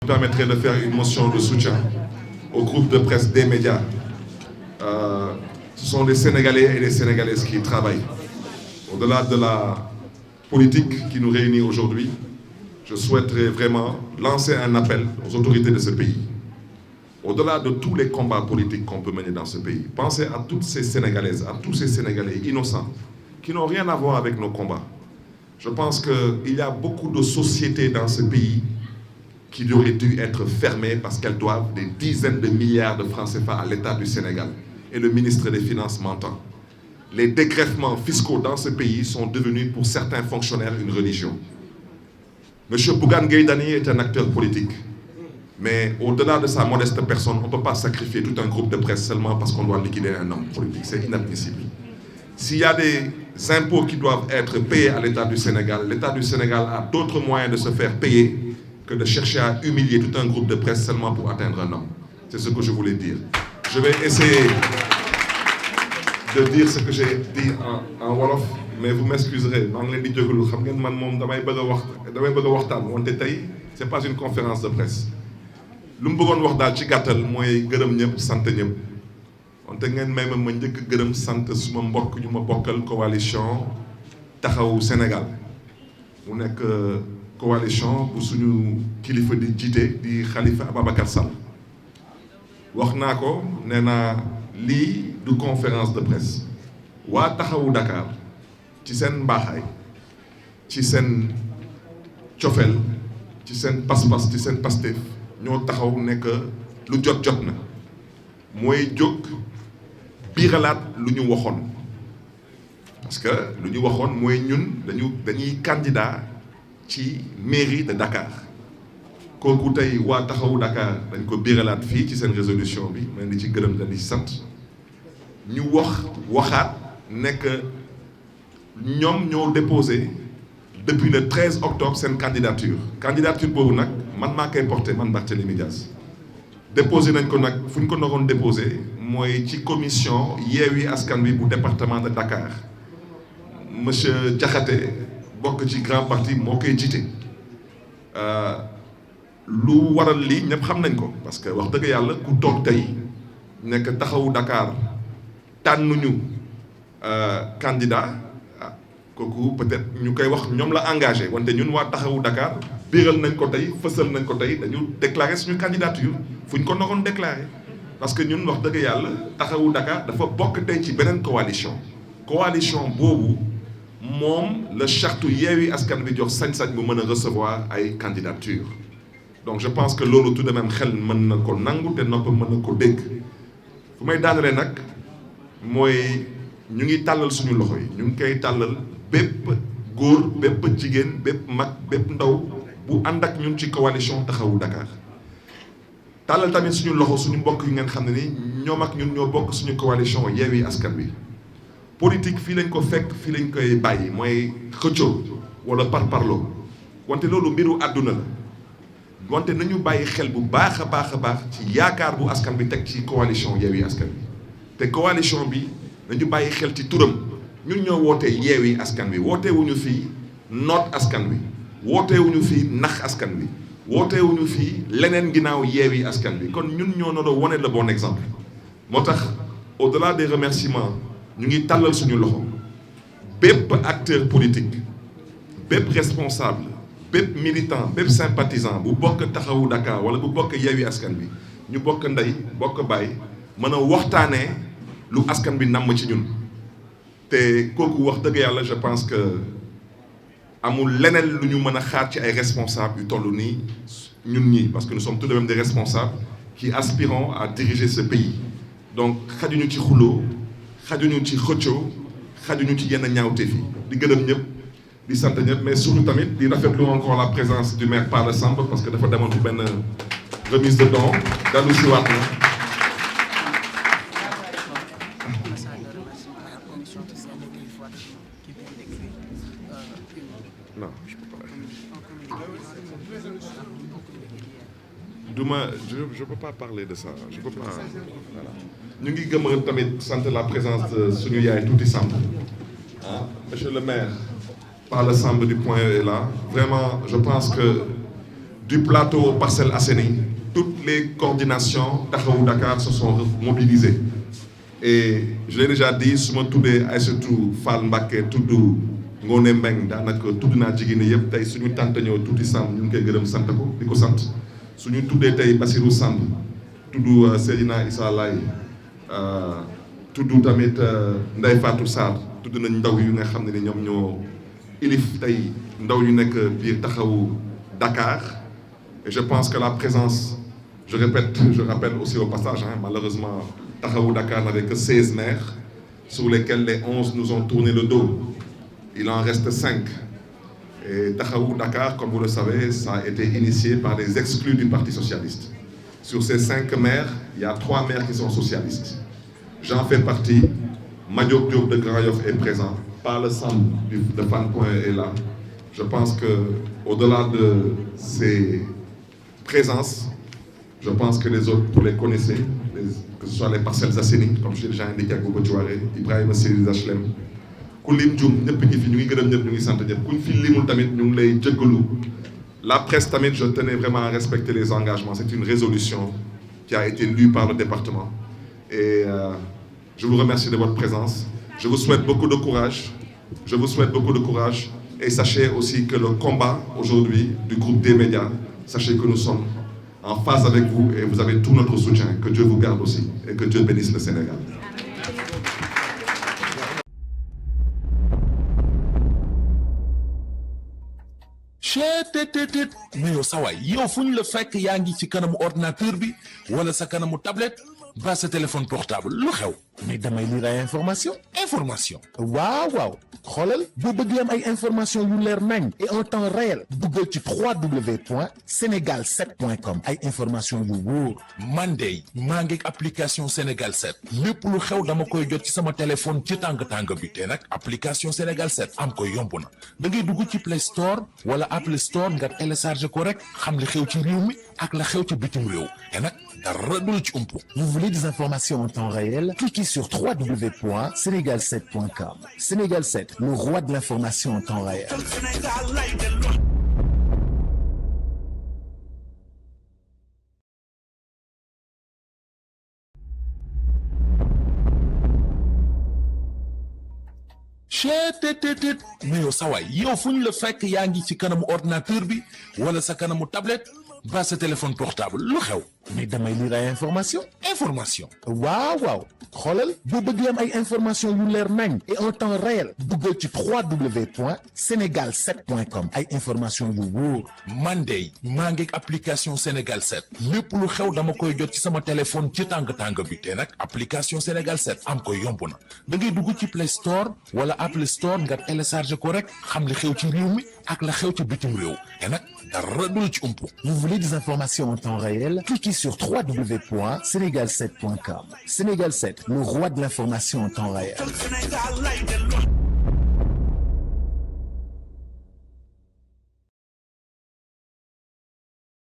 Je me permettrai de faire une motion de soutien au groupe de presse des médias. Ce sont des Sénégalais et des Sénégalaises qui travaillent. Au-delà de la politique qui nous réunit aujourd'hui, je souhaiterais vraiment lancer un appel aux autorités de ce pays. Au-delà de tous les combats politiques qu'on peut mener dans ce pays, pensez à toutes ces Sénégalaises, à tous ces Sénégalais innocents qui n'ont rien à voir avec nos combats. Je pense qu'il y a beaucoup de sociétés dans ce pays qui auraient dû être fermées parce qu'elles doivent des dizaines de milliards de francs CFA à l'État du Sénégal. Et le ministre des Finances m'entend. Les dégrèvements fiscaux dans ce pays sont devenus pour certains fonctionnaires une religion. Monsieur Bougane Gueye Dany est un acteur politique. Mais au-delà de sa modeste personne, on ne peut pas sacrifier tout un groupe de presse seulement parce qu'on doit liquider un homme politique. C'est inadmissible. S'il y a des impôts qui doivent être payés à l'État du Sénégal a d'autres moyens de se faire payer que de chercher à humilier tout un groupe de presse seulement pour atteindre un homme. C'est ce que je voulais dire. Je vais essayer de dire ce que j'ai dit en Wolof, mais vous m'excuserez. C'est pas une conférence de presse. Lu mu bëggoon wax daal ci gàttal mooy gërëm ñëpp sant ñëpp wante ngeen may ma njëkk gërëm sant suma mbokk ñu ma bokkal coalition taxawu Sénégal mu nekk coalition bu suñu kilifa di jiite di Khalifa Ababacar Sall wax naa ko nee naa lii du conférence de presse waa taxawu Dakar ci seen mbaaxaay ci seen cofeel ci seen pas-pas ci seen Pastef ñoo taxaw nekk lu jot na mooy jóg biiralaat lu ñu waxoon parce que lu ñu waxoon mooy ñun dañuy candidat ci mairie de Dakar kooku tey waa taxawu Dakar dañ ko biiralaat fii ci seen résolution bi ma di ci gërëm la di sant ñu waxaat nekk ñoom ñoo déposé depuis le 13 octobre seen candidature boobu nag man maa koy porté man Barthélémy Dias déposé nañ ko nag fu ñu ko naroon déposé mooy ci commission Yewwi Askan Wi bu département de Dakar monsieur Diakhaté bokk ci grand parti moo koy jiite lu waral lii ñëpp xam nañ ko parce que wax dëgg yàlla ku toog tey nekk taxawu Dakar tànnuñu candidat kooku peut-être ñu koy wax ñoom la engagé wante ñun waa taxawu Dakar biiral nañ ko tey fësal nañ ko tey dañu déclaré suñu candidature fu ñu ko naroon déclaré parce que ñun wax dëgg yàlla taxawu Dakar dafa bokk tey ci beneen coalition boobu moom la charte Yewwi Askan Wi jox sañ-sañ bu mën a recevoir ay candidature donc je pense que loolu tout de même xel mën na ko nangu te nopp mën na ko dégg fu may daanalee nag mooy ñu ngi tàllal suñu loxo yi ñu ngi koy tàllal bépp góor bépp jigéen bépp mag bépp ndaw bu ànd ak ñun ci coalition taxawu Dakar tàllal tamit suñu loxo suñu mbokk yi ngeen xam ne ni ñoom ak ñun ñoo bokk suñu coalition Yewwi Askan Wi politique fii lañ ko fekk fii lañ koy bàyyi mooy xëccoo wala parparloo wante loolu mbiru àdduna la wante nañu bàyyi xel bu baax a baax ci yaakaar bu askan bi teg ci coalition Yewwi Askan Wi te coalition bi nañu bàyyi xel ci turam ñun ñoo wootee Yewwi Askan Wi wootewuñu fii noot askan wi wootewuñu fii nax askan wi wootewuñu fii leneen ginnaaw Yewwi Askan Wi kon ñun ñoo nar a wane le bon exemple moo tax au-delà des remerciements ñu ngi tàllal suñu loxo bépp acteur politique bépp responsable bépp militant bépp sympathisant bu bokk taxawu Dakar wala bu bokk Yewwi Askan Wi ñu bokk ndey bokk baay mën a waxtaanee lu askan bi namm ci ñun te kooku wax dëgg yàlla je pense que amul leneen lu ñu mën a xaar ci ay responsables yu toll nii ñun ñii parce que nous sommes tout de même des responsables qui aspirons à diriger ce pays donc xajuñu ci xuloo xajuñu ci xëccoo xajuñu ci yenn ñaawteef yi di gërëm ñëpp di sant ñëpp mais surtout tamit di rafetlu encore la présence du maire Palla Samb parce que dafa demoon ci benn remise de dons dalu si waat na non je peux pas je peux pas parler de ça je peux pas voilà ñu ngi gëm tamit sant la présence de suñu yaay Tuuti Samb monsieur le maire Palla Samb du Point E est là vraiment je pense que du plateau aux Parcelles Assainies, toutes les coordinations Taxawu Dakar se sont mobilisées. Et je l'ai déjà dit, su ma tuddee Aïssatou Fall Mbacké tudd Ngoné Mbengue daanaka tudd naa jigéen ñi yëpp tey suñu tante ñëw tuuti Samb ñu ngi koy gërëm sant ko di ko sant suñu tuddee tey Bassirou Samb tudd Seydina Issa Laye tudd tamit Ndeye Fatou Sarr tudd nañ ndaw yu nga xam ne ni ñoom ñoo ilif tey ndaw yu nekk biir Taxawu Dakar. Et je pense que la présence, je rappelle aussi au passage, malheureusement, Taxawu Dakar n'avait que 16 maires, sur lesquels les 11 nous ont tourné le dos. Il en reste 5. Et Taxawu Dakar, comme vous le savez, ça a été initié par des exclus du Parti socialiste. Sur ces 5 maires, il y a 3 maires qui sont socialistes. J'en fais partie. Madiop Diop de Grand Yoff est présent. Parle Samb de Fann Point est là. Je pense qu'au-delà de ces présences, je pense que les autres, vous les connaissez, que ce soit les Parcelles Assainies, comme j'ai déjà indiqué ak Bouba Diouaré, Ibrahima Seydou HLM, ku lim juum ñëpp ngi fi ñu ngi gërëm ñëpp ñu ngi sant ñëpp kuñ fi limul tamit ñu ngi lay jéggalu. La presse tamit, je tenais vraiment à respecter les engagements. C'est une résolution qui a été lue par le département. Et je vous remercie de votre présence. Je vous souhaite beaucoup de courage. Je vous souhaite beaucoup de courage. Et sachez aussi que le combat aujourd'hui du groupe des médias, sachez que nous sommes en phase avec vous et vous avez tout notre soutien. Que Dieu vous garde aussi et que Dieu bénisse le Sénégal. cheetetetet mais yow sawaay yow fu ñu la fekk yaa ngi ci kanamu ordinateur bi wala sa kanamu tablette ba sa téléphone portable lu xew mais damay lire ay information waaw xoolal boo bëgg am ay information yu leer nañ et en temps réel duggal ci www.senegal7.com ay information yu wóor man de maa ngi application Sénégal 7 lépp lu xew dama koy jot ci sama téléphone ci tàng bi te nag application Sénégal 7 am ko yomb na da ngay dugg ci Play Store wala Apple Store nga télécharge ko rek xam li xew ci réew mi ak la xew ci bitim réew te nag dara du la ci umpu. Vous voulez des informations en temps réel? Cliquez sur www.senegal7.com. Sénégal 7, le roi de l'information en temps réel. cheetetetet mais yow sawaay yow fu ñu la fekk yaa ngi ci kanamu ordinateur bi wala sa kanamu tablette ba sa téléphone portable lu xew mais damay lire ay information waaw xoolal boo bëgg am ay information yu leer nañ et en temps réel duggal ci www.senegal7.com ay information yu wóor man de maa ngi application Sénégal 7 lépp lu xew dama koy jot ci sama téléphone ci tàng bi te nag application Sénégal 7 am ko yomb na da ngay dugg ci Play Store wala Apple Store nga télécharge ko rek xam li xew ci réew mi ak la xew ci bitim réew te nag dara du la ci umpu. Vous voulez des informations en temps réel? Cliquez sur www.senegal7.com. Sénégal 7, le roi de l'information en temps réel.